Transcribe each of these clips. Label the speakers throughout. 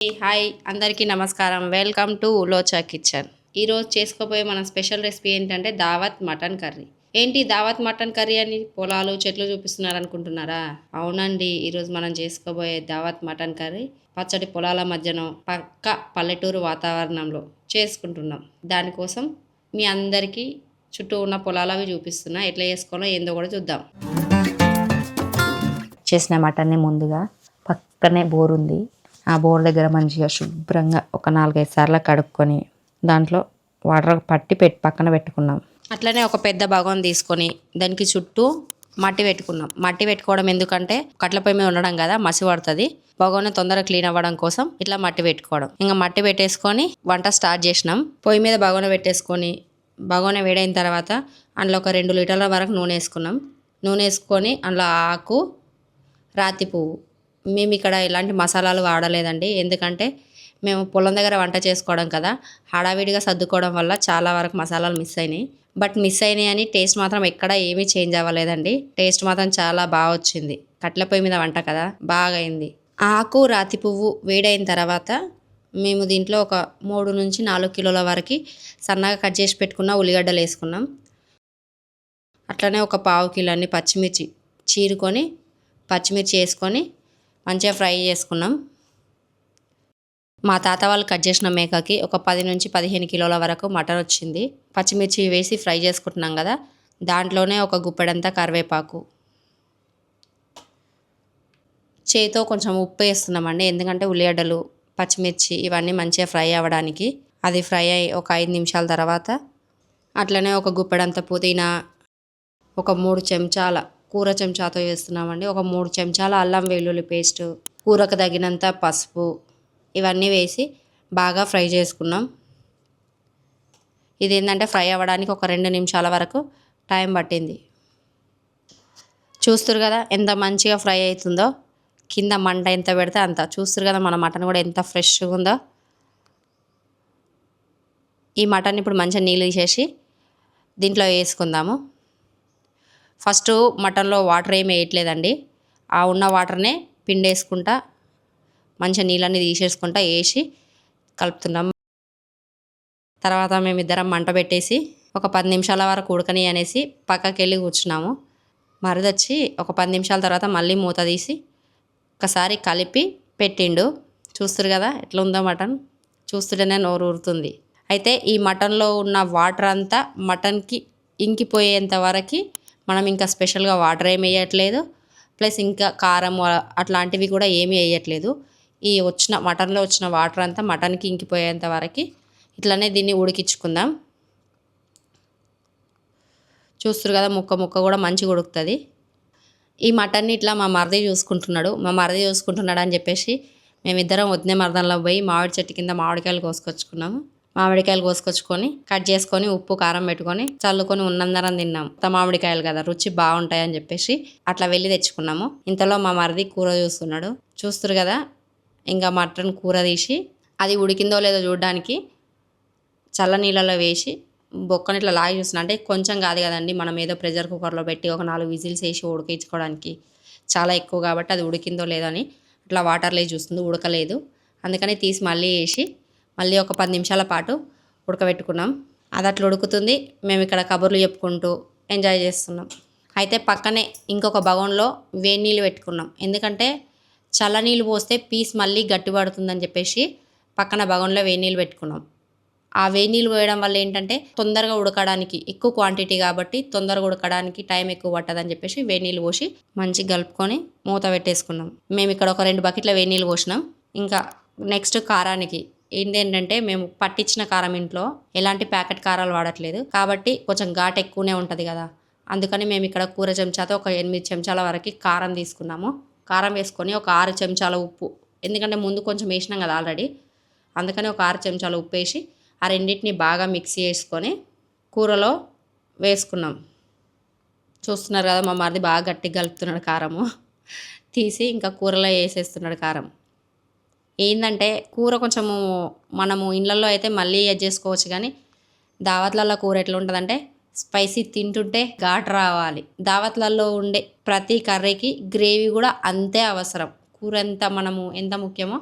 Speaker 1: Hi అందరికీ నమస్కారం. Welcome to Locha kitchen. ఈరోజు చేసుకోబోయే మన స్పెషల్ రెసిపీ ఏంటంటే దావత్ మటన్ కర్రీ. ఏంటి దావత్ మటన్ కర్రీ అని పొలాలు చెట్లు చూపిస్తున్నారు అనుకుంటున్నారా? అవునండి, ఈరోజు మనం చేసుకోబోయే దావత్ మటన్ కర్రీ పచ్చడి పొలాల మధ్యన పక్క పల్లెటూరు వాతావరణంలో చేసుకుంటున్నాం. దానికోసం మీ అందరికీ చుట్టూ ఉన్న పొలాలవి చూపిస్తున్నా. ఎట్లా చేసుకోవాలో ఏందో కూడా చూద్దాం.
Speaker 2: చేసిన మటన్ని ముందుగా పక్కనే బోర్ ఉంది, ఆ బోర్ దగ్గర మంచిగా శుభ్రంగా ఒక 4-5 సార్లు కడుక్కొని దాంట్లో వాటర్ పట్టి పక్కన పెట్టుకున్నాం.
Speaker 1: అట్లనే ఒక పెద్ద భాగం తీసుకొని దానికి చుట్టూ మట్టి పెట్టుకున్నాం. మట్టి పెట్టుకోవడం ఎందుకంటే కట్ల పొయ్యి మీద ఉండడం కదా, మసి పడుతుంది. బగోని తొందరగా క్లీన్ అవ్వడం కోసం ఇట్లా మట్టి పెట్టుకోవడం. ఇంకా మట్టి పెట్టేసుకొని వంట స్టార్ట్ చేసినాం. పొయ్యి మీద బగోని పెట్టేసుకొని బగోని వేడైన తర్వాత అందులో ఒక 2 లీటర్ల వరకు నూనె వేసుకున్నాం. నూనె వేసుకొని అందులో ఆకు, రాతి పువ్వు. మేము ఇక్కడ ఎలాంటి మసాలాలు వాడలేదండి, ఎందుకంటే మేము పొలం దగ్గర వంట చేసుకోవడం కదా, హడావిడిగా సర్దుకోవడం వల్ల చాలా వరకు మసాలాలు మిస్ అయినాయి. బట్ మిస్ అయినాయి అని టేస్ట్ మాత్రం ఎక్కడ ఏమీ చేంజ్ అవ్వలేదండి. టేస్ట్ మాత్రం చాలా బాగా వచ్చింది. కట్ల పొయ్యి మీద వంట కదా, బాగా అయింది. ఆకు, రాతి పువ్వు వేడైన తర్వాత మేము దీంట్లో ఒక 3 నుంచి 4 కిలోల వరకు సన్నగా కట్ చేసి పెట్టుకున్న ఉల్లిగడ్డలు వేసుకున్నాం. అట్లనే ఒక 1/2 కిలో అన్ని పచ్చిమిర్చి చీరుకొని పచ్చిమిర్చి వేసుకొని మంచిగా ఫ్రై చేసుకున్నాం. మా తాత వాళ్ళు కట్ చేసిన మేకకి ఒక 10 నుంచి 15 కిలోల వరకు మటన్ వచ్చింది. పచ్చిమిర్చి వేసి ఫ్రై చేసుకుంటున్నాం కదా, దాంట్లోనే ఒక గుప్పెడంతా కరివేపాకు, చేతితో కొంచెం ఉప్పు వేస్తున్నామండి, ఎందుకంటే ఉల్లిగడ్డలు, పచ్చిమిర్చి ఇవన్నీ మంచిగా ఫ్రై అవ్వడానికి. అది ఫ్రై అయ్యి ఒక 5 నిమిషాల తర్వాత అట్లనే ఒక గుప్పెడంతా పుదీనా, ఒక 3 చెంచాల కూర చెంచాతో వేస్తున్నామండి, ఒక 3 చెంచాల అల్లం వెల్లుల్లి పేస్టు, కూరకు తగినంత పసుపు, ఇవన్నీ వేసి బాగా ఫ్రై చేసుకున్నాం. ఇది ఏంటంటే ఫ్రై అవ్వడానికి ఒక 2 నిమిషాల వరకు టైం పట్టింది. చూస్తారు కదా ఎంత మంచిగా ఫ్రై అవుతుందో, కింద మంట ఎంత పెడితే అంత. చూస్తారు కదా మన మటన్ కూడా ఎంత ఫ్రెష్గా ఉందో. ఈ మటన్ ఇప్పుడు మంచిగా నీళ్ళు తీసేసి దీంట్లో వేసుకుందాము. ఫస్ట్ మటన్లో వాటర్ ఏమి వేయట్లేదండి, ఆ ఉన్న వాటర్నే పిండేసుకుంటా మంచిగా నీళ్ళన్నీ తీసేసుకుంటా వేసి కలుపుతున్నాం. తర్వాత మేమిద్దరం మంట పెట్టేసి ఒక 10 నిమిషాల వరకు ఉడకని అనేసి పక్కకి వెళ్ళి కూర్చున్నాము. మరిదొచ్చి ఒక 10 నిమిషాల తర్వాత మళ్ళీ మూత తీసి ఒకసారి కలిపి పెట్టిండు. చూస్తారు కదా ఎట్లా ఉందో మటన్, చూస్తుంటేనే నోరు ఊరుతుంది. అయితే ఈ మటన్లో ఉన్న వాటర్ అంతా మటన్కి ఇంకిపోయేంత వరకు మనం ఇంకా స్పెషల్గా వాటర్ ఏమి వేయట్లేదు, ప్లస్ ఇంకా కారం అట్లాంటివి కూడా ఏమీ వేయట్లేదు. ఈ మటన్లో వచ్చిన వాటర్ అంతా మటన్కి ఇంకిపోయేంత వరకు ఇట్లనే దీన్ని ఉడికించుకుందాం. చూస్తారు కదా ముక్క కూడా మంచిగా ఉడుకుతుంది. ఈ మటన్ని ఇట్లా మా మరిది చూసుకుంటున్నాడు అని చెప్పేసి మేమిద్దరం వదిన మరదంలో పోయి మామిడి చెట్టు కింద మామిడికాయలు కోసుకొచ్చుకున్నాము. మామిడికాయలు కోసుకొచ్చుకొని కట్ చేసుకొని ఉప్పు కారం పెట్టుకొని చల్లుకొని ఉన్నందరం తిన్నాం. మామిడికాయలు కదా రుచి బాగుంటాయి అని చెప్పేసి అట్లా వెళ్ళి తెచ్చుకున్నాము. ఇంతలో మా మరిది కూర చూస్తున్నాడు. చూస్తారు కదా, ఇంకా మటన్ కూర తీసి అది ఉడికిందో లేదో చూడడానికి చల్ల నీళ్ళలో వేసి బొక్కని ఇట్లా లాగి చూస్తున్నా. అంటే కొంచెం కాదు కదండి, మనం ఏదో ప్రెషర్ కుక్కర్లో పెట్టి ఒక 4 విజిల్స్ వేసి ఉడికించుకోవడానికి చాలా ఎక్కువ కాబట్టి అది ఉడికిందో లేదో అని అట్లా వాటర్లో చూస్తుంది, ఉడకలేదు. అందుకని తీసి మళ్ళీ వేసి మళ్ళీ ఒక 10 నిమిషాల పాటు ఉడకబెట్టుకున్నాం. అది అట్లా ఉడుకుతుంది, మేము ఇక్కడ కబుర్లు చెప్పుకుంటూ ఎంజాయ్ చేస్తున్నాం. అయితే పక్కనే ఇంకొక బగోన్లో వేడి నీళ్ళు పెట్టుకున్నాం, ఎందుకంటే చల్ల నీళ్ళు పోస్తే పీస్ మళ్ళీ గట్టి పడుతుందని చెప్పేసి పక్కన బగోన్లో వేడి నీళ్ళు పెట్టుకున్నాం. ఆ వేడి నీళ్ళు పోయడం వల్ల ఏంటంటే తొందరగా ఉడకడానికి, ఎక్కువ క్వాంటిటీ కాబట్టి తొందరగా ఉడకడానికి టైం ఎక్కువ పట్టదని చెప్పేసి వేడి నీళ్ళు పోసి మంచిగా కలుపుకొని మూత పెట్టేసుకున్నాం. మేము ఇక్కడ ఒక 2 బకెట్ల వేడి నీళ్ళు పోసినాం. ఇంకా నెక్స్ట్ కారానికి ఏంటంటే మేము పట్టించిన కారం, ఇంట్లో ఎలాంటి ప్యాకెట్ కారాలు వాడట్లేదు కాబట్టి కొంచెం ఘాటు ఎక్కువనే ఉంటుంది కదా, అందుకని మేము ఇక్కడ కూర చెంచాతో ఒక 8 చెంచాల వరకు కారం తీసుకున్నాము. కారం వేసుకొని ఒక 6 చెంచాల ఉప్పు, ఎందుకంటే ముందు కొంచెం వేసినాం కదా ఆల్రెడీ, అందుకని ఒక 6 చెంచాల ఉప్పు వేసి ఆ రెండింటిని బాగా మిక్సీ చేసుకొని కూరలో వేసుకున్నాం. చూస్తున్నారు కదా మా మరిది బాగా గట్టిగా కలుపుతున్నాడు కారము, తీసి ఇంకా కూరలో వేసేస్తున్నాడు కారం. ఏంటంటే కూర కొంచెము మనము ఇళ్ళల్లో అయితే మళ్ళీ యాడ్ చేసుకోవచ్చు, కానీ దావత్లలో కూర ఎట్లా ఉంటుందంటే స్పైసీ తింటుంటే ఘాటు రావాలి. దావత్లలో ఉండే ప్రతి కర్రీకి గ్రేవీ కూడా అంతే అవసరం. కూర ఎంత ముఖ్యమో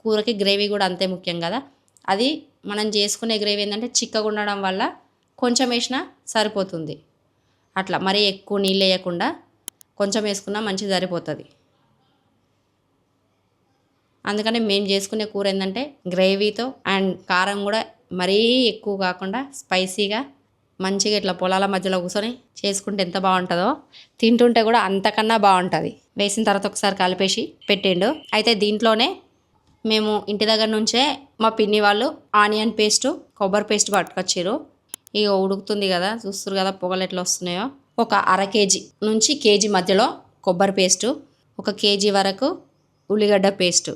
Speaker 1: కూరకి గ్రేవీ కూడా అంతే ముఖ్యం కదా. అది మనం చేసుకునే గ్రేవీ ఏంటంటే చిక్కగా ఉండడం వల్ల కొంచెం వేసినా సరిపోతుంది. అట్లా మరీ ఎక్కువ నీళ్ళు వేయకుండా కొంచెం వేసుకున్నా మంచిగా సరిపోతుంది. అందుకని మేము చేసుకునే కూర ఏంటంటే గ్రేవీతో అండ్ కారం కూడా మరీ ఎక్కువ కాకుండా స్పైసీగా మంచిగా ఇట్లా పొలాల మధ్యలో కూర్చొని చేసుకుంటే ఎంత బాగుంటుందో, తింటుంటే కూడా అంతకన్నా బాగుంటుంది. వేసిన తర్వాత ఒకసారి కలిపేసి పెట్టిండు. అయితే దీంట్లోనే మేము ఇంటి దగ్గర నుంచే మా పిన్ని వాళ్ళు ఆనియన్ పేస్ట్, కొబ్బరి పేస్ట్ పట్టుకొచ్చారు. ఇక ఉడుకుతుంది కదా, చూస్తారు కదా పొగలు ఎట్లా వస్తున్నాయో. ఒక అర కేజీ నుంచి కేజీ మధ్యలో కొబ్బరి పేస్టు, 1 కేజీ వరకు ఉల్లిగడ్డ పేస్టు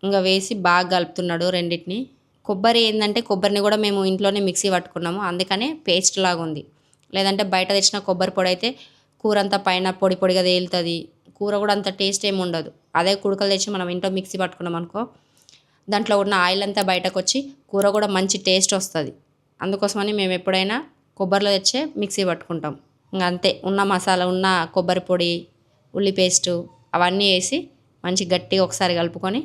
Speaker 1: ఇంకా వేసి బాగా కలుపుతున్నాడు రెండింటిని. కొబ్బరి ఏంటంటే కొబ్బరిని కూడా మేము ఇంట్లోనే మిక్సీ పట్టుకున్నాము, అందుకనే పేస్ట్ లాగా ఉంది. లేదంటే బయట తెచ్చిన కొబ్బరి పొడి అయితే కూర అంతా పైన పొడి పొడిగా తేలుతుంది, కూర కూడా అంత టేస్ట్ ఏమి ఉండదు. అదే కుడకలు తెచ్చి మనం ఇంట్లో మిక్సీ పట్టుకున్నాం అనుకో, దాంట్లో ఉన్న ఆయిల్ అంతా బయటకు వచ్చి కూర కూడా మంచి టేస్ట్ వస్తుంది. అందుకోసమని మేము ఎప్పుడైనా కొబ్బరిలో తెచ్చే మిక్సీ పట్టుకుంటాం. ఇంకా అంతే, ఉన్న మసాలా, ఉన్న కొబ్బరి పొడి, ఉల్లి పేస్టు అవన్నీ వేసి మంచి గట్టిగా ఒకసారి కలుపుకొని,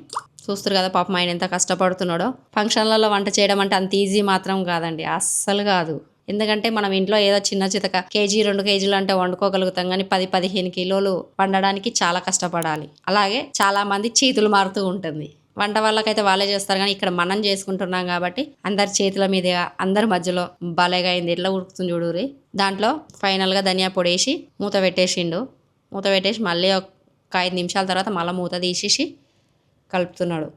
Speaker 1: చూస్తారు కదా పాపం ఆయన ఎంత కష్టపడుతున్నాడో. ఫంక్షన్లలో వంట చేయడం అంటే అంత ఈజీ మాత్రం కాదండి, అస్సలు కాదు. ఎందుకంటే మనం ఇంట్లో ఏదో చిన్న చితక కేజీ 2 కేజీలు అంటే వండుకోగలుగుతాం, కానీ 10-15 కిలోలు వండడానికి చాలా కష్టపడాలి. అలాగే చాలా మంది చేతులు మారుతూ ఉంటుంది. వంట వాళ్ళకైతే వాళ్ళే చేస్తారు, కానీ ఇక్కడ మనం చేసుకుంటున్నాం కాబట్టి అందరి చేతుల మీదుగా అందరి మధ్యలో భలేగా అయింది. ఎట్లా ఉడుకుతుంది చూడురి. దాంట్లో ఫైనల్గా ధనియా పొడి వేసి మూత పెట్టేసిండు. మూత పెట్టేసి మళ్ళీ ఒక 5 నిమిషాల తర్వాత మళ్ళీ మూత తీసేసి కలుపుతున్నాడు.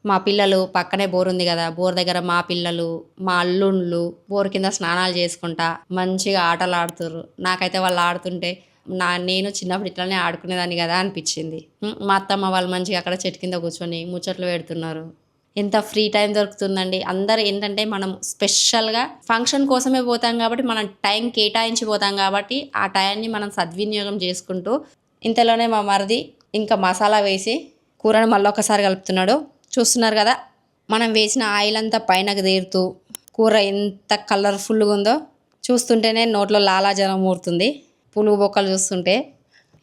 Speaker 1: మా పిల్లలు పక్కనే బోర్ ఉంది కదా, బోర్ దగ్గర మా పిల్లలు, మా అల్లుళ్ళు బోర్ కింద స్నానాలు చేసుకుంటా మంచిగా ఆటలు ఆడుతుర్రు. నాకైతే వాళ్ళు ఆడుతుంటే నేను చిన్నప్పుడు ఇట్లానే ఆడుకునేదాన్ని కదా అనిపించింది. మా అత్తమ్మ వాళ్ళు మంచిగా అక్కడ చెట్టు కింద కూర్చొని ముచ్చట్లు పెడుతున్నారు. ఎంత ఫ్రీ టైం దొరుకుతుందండి. అందరు ఏంటంటే మనం స్పెషల్గా ఫంక్షన్ కోసమే పోతాం కాబట్టి మనం టైం కేటాయించి పోతాం కాబట్టి ఆ టైంని మనం సద్వినియోగం చేసుకుంటూ, ఇంతలోనే మా మరిది ఇంకా మసాలా వేసి కూరను మళ్ళీ ఒకసారి కలుపుతున్నాడు. చూస్తున్నారు కదా, మనం వేసిన ఆయిల్ అంతా పైనకు తేరుతూ కూర ఎంత కలర్ఫుల్గా ఉందో చూస్తుంటేనే నోట్లో లాలాజలం ఊరుతుంది. పులుగు బొక్కలు చూస్తుంటే.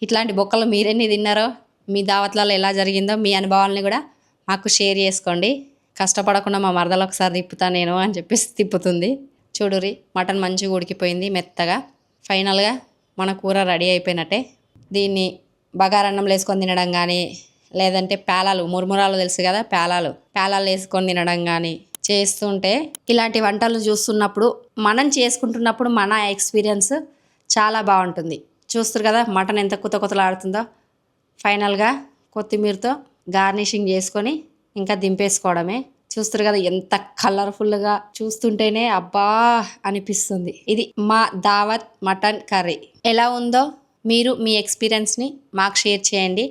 Speaker 1: ఇట్లాంటి బొక్కలు మీరెన్ని తిన్నారో, మీ దావత్లలో ఎలా జరిగిందో మీ అనుభవాలని కూడా మాకు షేర్ చేసుకోండి. కష్టపడకుండా మా మరదలు ఒకసారి తిప్పుతా నేను అని చెప్పేసి తిప్పుతుంది. చూడురి, మటన్ మంచిగా ఉడికిపోయింది మెత్తగా. ఫైనల్గా మన కూర రెడీ అయిపోయినట్టే. దీన్ని బగారన్నంలో వేసుకొని తినడం కానీ, లేదంటే పేలాలు, మురుమురాలు తెలుసు కదా, పేలాలు వేసుకొని తినడం కానీ చేస్తుంటే, ఇలాంటి వంటలు చూస్తున్నప్పుడు మనం చేసుకుంటున్నప్పుడు మన ఎక్స్పీరియన్స్ చాలా బాగుంటుంది. చూస్తారు కదా మటన్ ఎంత కొత్తలాడుతుందో. ఫైనల్గా కొత్తిమీరతో గార్నిషింగ్ చేసుకొని ఇంకా దింపేసుకోవడమే. చూస్తారు కదా ఎంత కలర్ఫుల్గా, చూస్తుంటేనే అబ్బా అనిపిస్తుంది. ఇది మా దావత్ మటన్ కర్రీ. ఎలా ఉందో మీరు మీ ఎక్స్పీరియన్స్ని మాకు షేర్ చేయండి.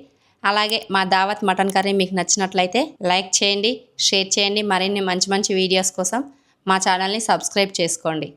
Speaker 1: అలాగే మా దావత్ మటన్ కర్రీ మీకు నచ్చినట్లయితే లైక్ చేయండి, షేర్ చేయండి. మరిన్ని మంచి మంచి వీడియోస్ కోసం మా ఛానల్ని సబ్స్క్రైబ్ చేసుకోండి.